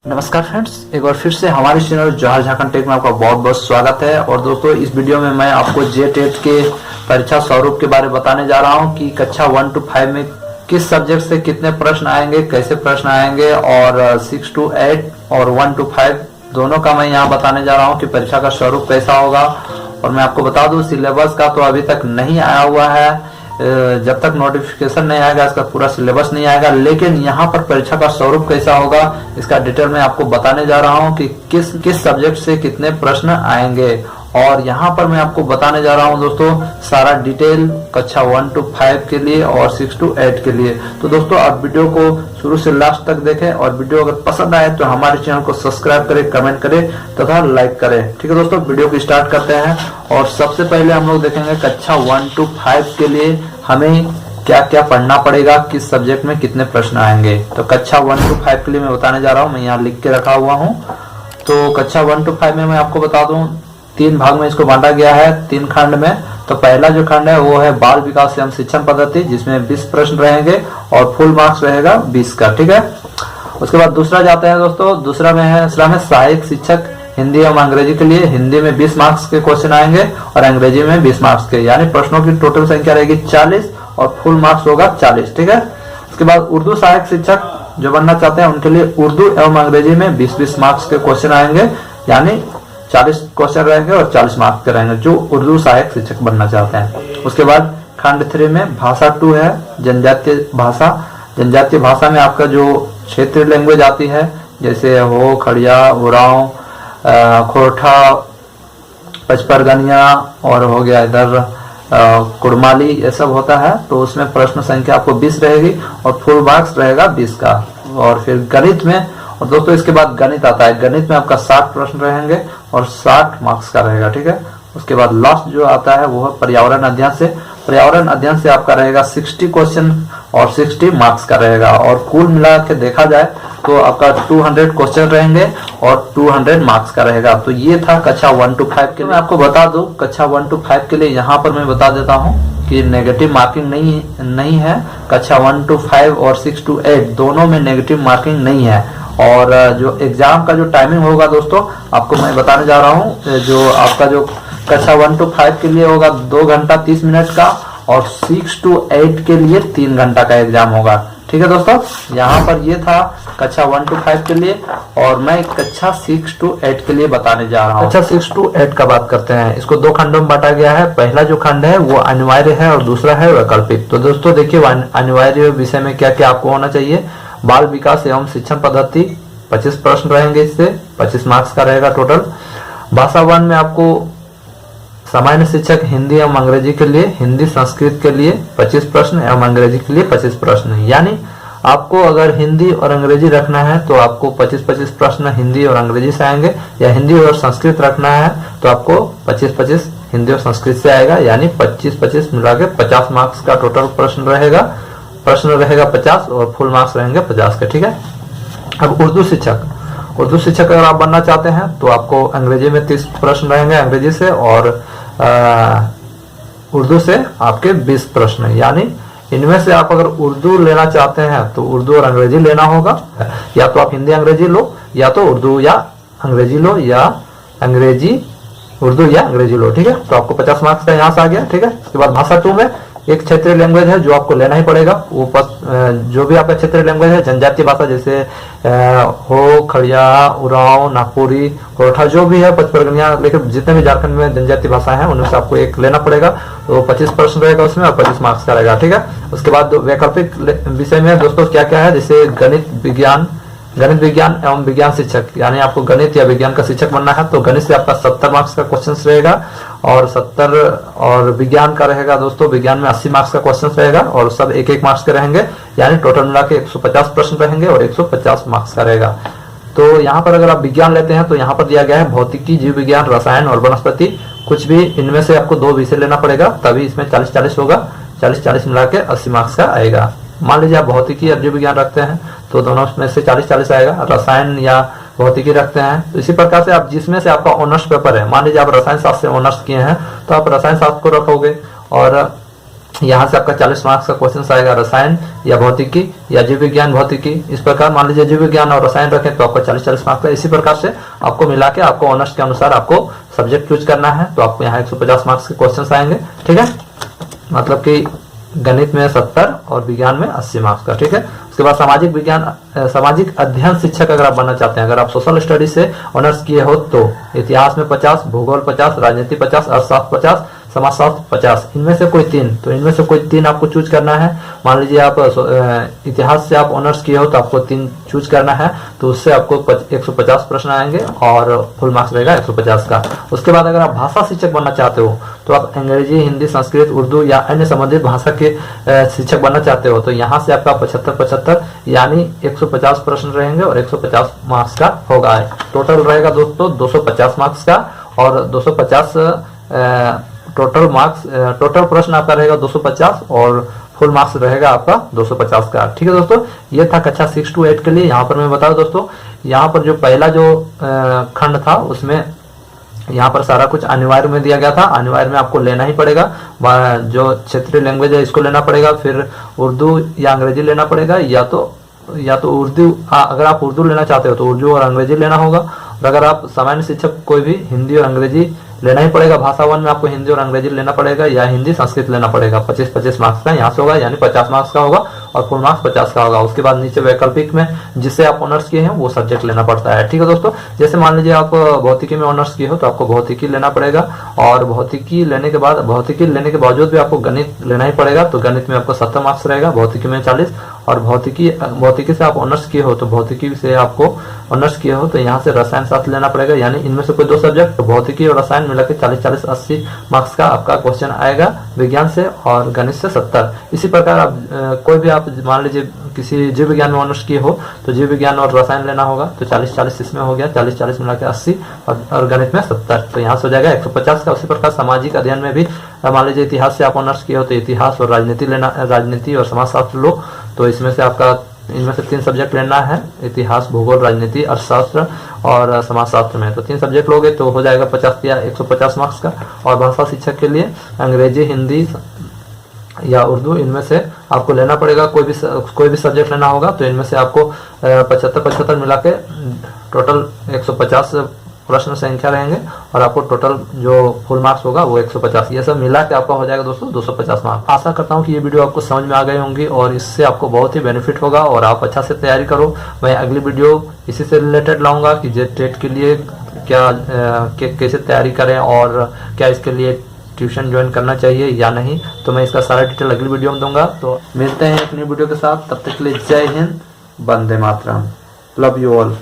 नमस्कार फ्रेंड्स, एक बार फिर से हमारे चैनल जौहर झारखंड टेक में आपका बहुत बहुत स्वागत है। और दोस्तों, इस वीडियो में मैं आपको जेटेट के परीक्षा स्वरूप के बारे में बताने जा रहा हूं कि कक्षा 1 to 5 में किस सब्जेक्ट से कितने प्रश्न आएंगे, कैसे प्रश्न आएंगे, और 6 to 8 और 1 to 5 दोनों का मैं यहाँ बताने जा रहा हूँ कि परीक्षा का स्वरूप कैसा होगा। और मैं आपको बता दूं, सिलेबस का तो अभी तक नहीं आया हुआ है। जब तक नोटिफिकेशन नहीं आएगा इसका पूरा सिलेबस नहीं आएगा, लेकिन यहाँ पर परीक्षा का स्वरूप कैसा होगा इसका डिटेल में आपको बताने जा रहा हूँ कि किस सब्जेक्ट से कितने प्रश्न आएंगे। और यहाँ पर मैं आपको बताने जा रहा हूँ दोस्तों सारा डिटेल कक्षा 1 to 5 के लिए और 6 to 8 के लिए। तो दोस्तों, आप वीडियो को शुरू से लास्ट तक देखें और वीडियो अगर पसंद आए तो हमारे चैनल को सब्सक्राइब करें, कमेंट करें तथा लाइक करें। ठीक है दोस्तों, वीडियो को स्टार्ट करते हैं। और सबसे पहले हम लोग देखेंगे कक्षा 1 to 5 के लिए हमें क्या क्या पढ़ना पड़ेगा, किस सब्जेक्ट में कितने प्रश्न आएंगे। तो कक्षा 1 to 5 के लिए मैं बताने जा रहा हूँ, मैं यहाँ लिख के रखा हुआ हूँ। तो कक्षा 1 to 5 में मैं आपको बता दूं 3 भाग में इसको बांटा गया है, 3 खंड में। तो पहला जो खंड है वो है बाल विकास एवं शिक्षण पद्धति, जिसमें 20 प्रश्न रहेंगे और फुल मार्क्स रहेगा 20 का। ठीक है। उसके बाद दूसरा जाते हैं दोस्तों, दूसरा में सहायक शिक्षक हिंदी एवं अंग्रेजी के लिए। हिंदी में 20 मार्क्स के क्वेश्चन आएंगे और अंग्रेजी में 20 मार्क्स के, यानी प्रश्नों की टोटल संख्या रहेगी 40 और फुल मार्क्स होगा 40। ठीक है। उसके बाद उर्दू सहायक शिक्षक जो बनना चाहते हैं उनके लिए उर्दू एवं अंग्रेजी में 20-20 मार्क्स के क्वेश्चन आएंगे, यानी 40 क्वेश्चन रहेंगे और 40 मार्क्स के रहेंगे जो उर्दू सहायक शिक्षक बनना चाहते हैं। उसके बाद खंड 3 में भाषा 2 है, जनजातीय भाषा। जनजातीय भाषा में आपका जो क्षेत्रीय लैंग्वेज आती है, जैसे हो, खड़िया, उरांव, खोरठा, पचपरगनिया और हो गया इधर कुड़माली, ये सब होता है। तो उसमें प्रश्न संख्या आपको 20 रहेगी और फुल मार्क्स रहेगा 20 का। और फिर गणित में, और दोस्तों इसके बाद गणित आता है, गणित में आपका 60 प्रश्न रहेंगे और 60 मार्क्स का रहेगा। ठीक है। उसके बाद लास्ट जो आता है वो है पर्यावरण अध्ययन से। पर्यावरण अध्ययन से आपका रहेगा 60 क्वेश्चन और 60 मार्क्स का रहेगा। और कुल मिला के देखा जाए तो आपका 200 क्वेश्चन रहेंगे और 200 मार्क्स का रहेगा। तो ये था कक्षा 1 to 5 के लिए। मैं आपको बता दूं कक्षा 1 to 5 के लिए यहाँ पर मैं बता देता हूँ कि नेगेटिव मार्किंग नहीं है। कक्षा 1 to 5 और 6 to 8 दोनों में नेगेटिव मार्किंग नहीं है। और जो एग्जाम का जो टाइमिंग होगा दोस्तों, आपको मैं बताने जा रहा हूँ। जो आपका जो कक्षा 1 to 5 के लिए होगा 2 घंटा 30 मिनट का, और 6 to 8 के लिए 3 घंटा का एग्जाम होगा। ठीक है दोस्तों, यहाँ पर ये था कक्षा 1 to 5 के लिए। और मैं कक्षा 6 to 8 के लिए बताने जा रहा हूँ। कक्षा 6 to 8 का बात करते हैं। इसको 2 खंडों में बांटा गया है। पहला जो खंड है वो अनिवार्य है और दूसरा है वैकल्पिक। तो दोस्तों देखिए, अनिवार्य विषय में क्या क्या आपको होना चाहिए। बाल विकास एवं शिक्षण पद्धति 25 प्रश्न रहेंगे, इससे 25 मार्क्स का रहेगा टोटल। भाषा 1 में आपको सामान्य शिक्षक हिंदी एवं अंग्रेजी के लिए, हिंदी संस्कृत के लिए 25 प्रश्न एवं अंग्रेजी के लिए 25 प्रश्न। यानी आपको अगर हिंदी और अंग्रेजी रखना है तो आपको 25-25 प्रश्न हिंदी और अंग्रेजी से आएंगे, या हिंदी और संस्कृत रखना है तो आपको 25-25 हिंदी और संस्कृत से आएगा, यानी 25-25 मिला के 50 मार्क्स का टोटल प्रश्न रहेगा 50 और फुल मार्क्स रहेंगे 50 के। ठीक है। अब उर्दू शिक्षक अगर आप बनना चाहते हैं तो आपको अंग्रेजी में 30 प्रश्न रहेंगे अंग्रेजी से, और उर्दू से आपके 20 प्रश्न। यानी इनमें से आप अगर उर्दू लेना चाहते हैं तो उर्दू और अंग्रेजी लेना होगा, या तो आप हिंदी अंग्रेजी लो, या तो उर्दू या अंग्रेजी लो, या अंग्रेजी उर्दू या अंग्रेजी लो। ठीक है। तो आपको 50 मार्क्स का यहाँ से आ गया। ठीक है। उसके बाद भाषा 2 में एक क्षेत्रीय लैंग्वेज है जो आपको लेना ही पड़ेगा। वो जो भी आपका क्षेत्रीय लैंग्वेज है, जनजातीय भाषा जैसे हो, खड़िया, उरांव, नागपुरी, कोरठा, जो भी है, पचपरगनिया, लेकिन जितने भी झारखंड में जनजातीय भाषा है उनमें से आपको एक लेना पड़ेगा। तो 25 प्रश्न रहेगा उसमें और 25 मार्क्स का रहेगा। ठीक है। उसके बाद वैकल्पिक विषय में दोस्तों क्या क्या है, जैसे गणित विज्ञान एवं विज्ञान शिक्षक, यानी आपको गणित या विज्ञान का शिक्षक बनना है तो गणित से आपका 70 मार्क्स का क्वेश्चन रहेगा, और 70 और विज्ञान का रहेगा दोस्तों, विज्ञान में 80 मार्क्स का क्वेश्चन रहेगा और सब 1-1 मार्क्स के रहेंगे, यानी टोटल मिला के 150 प्रश्न रहेंगे और 150 मार्क्स का रहेगा। तो यहाँ पर अगर आप विज्ञान लेते हैं तो यहाँ पर दिया गया है भौतिकी, जीव विज्ञान, रसायन और वनस्पति। कुछ भी इनमें से आपको 2 विषय लेना पड़ेगा, तभी इसमें 40-40 होगा। 40-40 मिला के 80 मार्क्स का आएगा। मान लीजिए आप भौतिकी या जीव विज्ञान रखते हैं तो दोनों में से 40-40 आएगा। रसायन या भौतिकी रखते हैं तो इसी प्रकार से आप जिसमें से आपका ऑनर्स पेपर है, मान लीजिए आप रसायन शास्त्र से ऑनर्स किए हैं तो आप रसायन शास्त्र को रखोगे, और यहाँ से आपका 40 मार्क्स का क्वेश्चन आएगा रसायन या भौतिकी या जीव विज्ञान भौतिकी। इस प्रकार मान लीजिए जीव विज्ञान और रसायन रखें तो आपको 40-40 मार्क्स का। इसी प्रकार से आपको मिला के आपको ऑनर्स के अनुसार आपको सब्जेक्ट चूज करना है, तो आपको यहाँ 150 मार्क्स के क्वेश्चन आएंगे। ठीक है, मतलब कि गणित में 70 और विज्ञान में 80 मार्क्स का। ठीक है, उसके बाद सामाजिक विज्ञान सामाजिक अध्ययन शिक्षक अगर आप बनना चाहते हैं, अगर आप सोशल स्टडीज से ऑनर्स किए हो तो इतिहास में 50, भूगोल 50, राजनीति 50, अर्थशास्त्र 50, समाजशास्त्र 50, इनमें से कोई 3, तो इनमें से कोई 3 आपको चूज करना है। मान लीजिए आप इतिहास से आप ऑनर्स किए हो तो आपको 3 चूज करना है, तो उससे आपको 150 प्रश्न आएंगे और फुल मार्क्स रहेगा 150 का। उसके बाद अगर आप भाषा शिक्षक बनना चाहते हो तो आप अंग्रेजी, हिंदी, संस्कृत, उर्दू या अन्य संबंधित भाषा के शिक्षक बनना चाहते हो तो यहाँ से आपका 75-75 यानी 150 प्रश्न रहेंगे और 150 मार्क्स का होगा। टोटल रहेगा दोस्तों 250 मार्क्स का और 250 टोटल प्रश्न आपका रहेगा 250 और फुल मार्क्स रहेगा आपका 250 का। ठीक है दोस्तों, ये था कक्षा 6 to 8 के लिए। यहाँ पर मैं बता दूं दोस्तों, यहाँ पर जो पहला जो खंड था उसमें यहाँ पर सारा कुछ अनिवार्य में दिया गया था। अनिवार्य में आपको लेना ही पड़ेगा, जो क्षेत्रीय लैंग्वेज है इसको लेना पड़ेगा, फिर उर्दू या अंग्रेजी लेना पड़ेगा, या तो उर्दू, अगर आप उर्दू लेना चाहते हो तो उर्दू और अंग्रेजी लेना होगा। और अगर आप सामान्य शिक्षक कोई भी हिंदी और अंग्रेजी लेना ही पड़ेगा। भाषा 1 में आपको हिंदी और अंग्रेजी लेना पड़ेगा या हिंदी संस्कृत लेना पड़ेगा। 25-25 मार्क्स का यहाँ से होगा, यानी 50 मार्क्स का होगा और फुल मार्क्स 50 का होगा। उसके बाद नीचे वैकल्पिक में जिससे आप ऑनर्स किए हैं वो सब्जेक्ट लेना पड़ता है। ठीक है दोस्तों, जैसे मान लीजिए आप भौतिकी में ऑनर्स किए हो तो आपको भौतिकी लेना पड़ेगा और भौतिकी लेने के बावजूद भी आपको गणित लेना ही पड़ेगा। तो गणित में आपको 70 मार्क्स रहेगा, भौतिकी में 40, और भौतिकी से आप ऑनर्स किए हो तो भौतिकी से आपको ऑनर्स किए हो तो यहाँ से रसायन शास्त्र लेना पड़ेगा, यानी इनमें से कोई 2 सब्जेक्ट, तो भौतिकी और रसायन मिला के 40-40-80 मार्क्स का आपका क्वेश्चन आएगा विज्ञान से, और गणित से 70। इसी प्रकार आप कोई भी आप मान लीजिए किसी जीव विज्ञान में ऑनर्स किए हो तो जीव विज्ञान और रसायन लेना होगा, तो 40-40 इसमें हो गया, 40-40 मिला के 80 और गणित में 70, तो यहाँ से हो जाएगा 150 का। उसी प्रकार सामाजिक अध्ययन में भी मान लीजिए इतिहास से आप ऑनर्स किए हो तो इतिहास और राजनीति और समाजशास्त्र लो, तो इसमें से आपका इनमें से 3 सब्जेक्ट लेना है, इतिहास, भूगोल, राजनीति, अर्थशास्त्र और समाजशास्त्र में, तो 3 सब्जेक्ट लोगे तो हो जाएगा 50 या 150 मार्क्स का। और भाषा शिक्षक के लिए अंग्रेजी, हिंदी या उर्दू, इनमें से आपको लेना पड़ेगा, कोई भी सब्जेक्ट लेना होगा, तो इनमें से आपको 75-75 मिला के टोटल 150 प्रश्न संख्या रहेंगे और आपको टोटल जो फुल मार्क्स होगा वो 150, ये सब मिला के आपका हो जाएगा दोस्तों 250 मार्क्स। आशा करता हूँ कि ये वीडियो आपको समझ में आ गई होंगी और इससे आपको बहुत ही बेनिफिट होगा और आप अच्छा से तैयारी करो। मैं अगली वीडियो इसी से रिलेटेड लाऊंगा कि जेट टेट के लिए कैसे तैयारी करें और क्या इसके लिए ट्यूशन ज्वाइन करना चाहिए या नहीं, तो मैं इसका सारा डिटेल अगली वीडियो में दूंगा। तो मिलते हैं एक नई वीडियो के साथ, तब तक के लिए जय Hind, Vande Mataram, love you all.